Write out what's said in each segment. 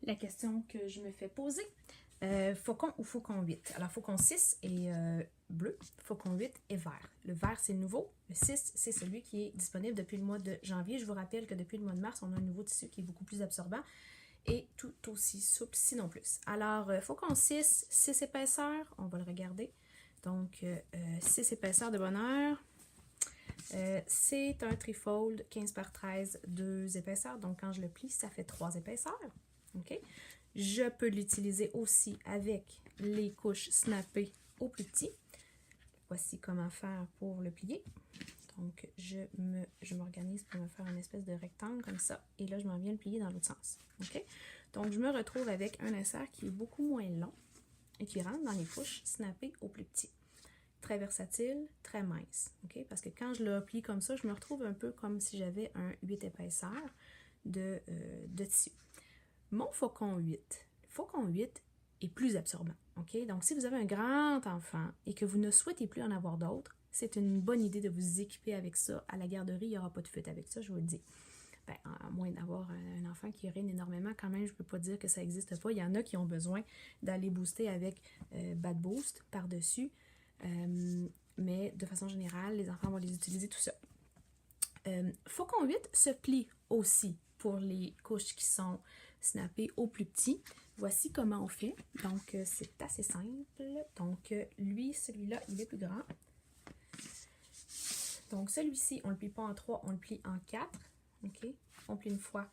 La question que je me fais poser, faucon ou faucon 8? Alors, faucon 6 est bleu, faucon 8 est vert. Le vert, c'est le nouveau. Le 6, c'est celui qui est disponible depuis le mois de janvier. Je vous rappelle que depuis le mois de mars, on a un nouveau tissu qui est beaucoup plus absorbant et tout aussi souple, sinon plus. Alors, faucon 6, 6 épaisseurs, on va le regarder. Donc, 6 épaisseurs de bonheur. C'est un trifold 15 par 13, 2 épaisseurs. Donc, quand je le plie, ça fait 3 épaisseurs. OK? Je peux l'utiliser aussi avec les couches snappées au plus petit. Voici comment faire pour le plier. Donc, je m'organise pour me faire une espèce de rectangle comme ça. Et là, je m'en viens le plier dans l'autre sens. OK? Donc, je me retrouve avec un insert qui est beaucoup moins long et qui rentre dans les couches snappées au plus petit. Très versatile, très mince. OK? Parce que quand je le plie comme ça, je me retrouve un peu comme si j'avais un 8 épaisseurs de tissu. Mon faucon 8. Le faucon 8 est plus absorbant. OK? Donc, si vous avez un grand enfant et que vous ne souhaitez plus en avoir d'autres, c'est une bonne idée de vous équiper avec ça. À la garderie, il n'y aura pas de fuite avec ça, je vous le dis. Ben, à moins d'avoir un enfant qui urine énormément, quand même, je ne peux pas dire que ça n'existe pas. Il y en a qui ont besoin d'aller booster avec Bad Boost par-dessus. Mais de façon générale, les enfants vont les utiliser tout ça. Faucon 8 se plie aussi pour les couches qui sont snappées au plus petit. Voici comment on fait. Donc, c'est assez simple. Donc, celui-là, il est plus grand. Donc, celui-ci, on ne le plie pas en 3, on le plie en 4. OK? On plie une fois,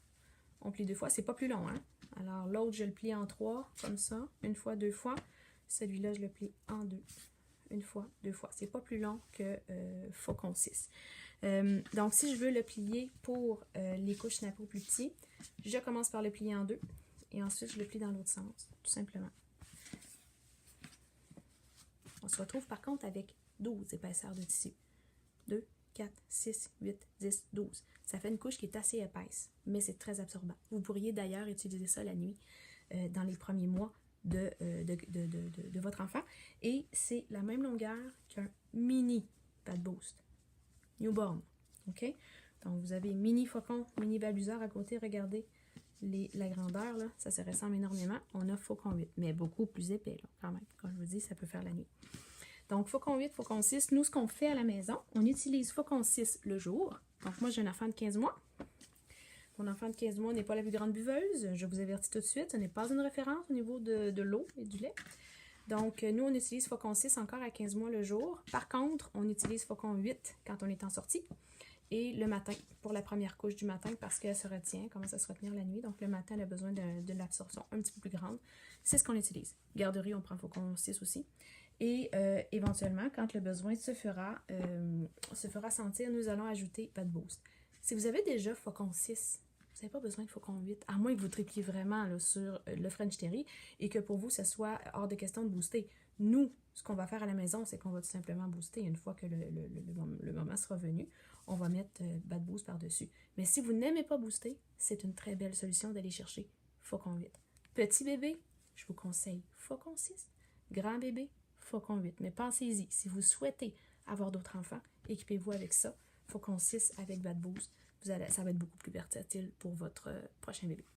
on plie deux fois. C'est pas plus long, hein? Alors, l'autre, je le plie en 3, comme ça. Une fois, deux fois. Celui-là, je le plie en 2. Une fois, deux fois. C'est pas plus long que faucon 6. Donc, si je veux le plier pour les couches snappées au plus petit, je commence par le plier en 2 et ensuite je le plie dans l'autre sens, tout simplement. On se retrouve par contre avec 12 épaisseurs de tissu. 2, 4, 6, 8, 10, 12. Ça fait une couche qui est assez épaisse, mais c'est très absorbant. Vous pourriez d'ailleurs utiliser ça la nuit dans les premiers mois de votre enfant. Et c'est la même longueur qu'un mini Bad Boost Newborn. OK? Donc, vous avez mini faucon, mini baluseur à côté. Regardez la grandeur, là. Ça se ressemble énormément. On a faucon 8, mais beaucoup plus épais, là, quand même. Comme je vous dis, ça peut faire la nuit. Donc, faucon 8, faucon 6. Nous, ce qu'on fait à la maison, on utilise faucon 6 le jour. Donc, moi, j'ai un enfant de 15 mois. Mon enfant de 15 mois n'est pas la plus grande buveuse. Je vous avertis tout de suite, ce n'est pas une référence au niveau de l'eau et du lait. Donc, nous, on utilise faucon 6 encore à 15 mois le jour. Par contre, on utilise faucon 8 quand on est en sortie. Et le matin, pour la première couche du matin, parce qu'elle se retient, commence à se retenir la nuit. Donc, le matin, elle a besoin de l'absorption un petit peu plus grande. C'est ce qu'on utilise. Garderie, on prend faucon 6 aussi. Et éventuellement, quand le besoin se fera sentir, nous allons ajouter Bad Boost. Si vous avez déjà faucon 6, vous n'avez pas besoin de faucon 8, à moins que vous tripliez vraiment là, sur le French Terry et que pour vous, ce soit hors de question de booster. Nous, ce qu'on va faire à la maison, c'est qu'on va tout simplement booster une fois que le moment sera venu. On va mettre Bad Boost par-dessus. Mais si vous n'aimez pas booster, c'est une très belle solution d'aller chercher faucon 8. Petit bébé, je vous conseille faucon 6. Grand bébé, faucon 8. Mais pensez-y, si vous souhaitez avoir d'autres enfants, équipez-vous avec ça. Faucon 6 avec Bad Boost. Ça va être beaucoup plus versatile pour votre prochain bébé.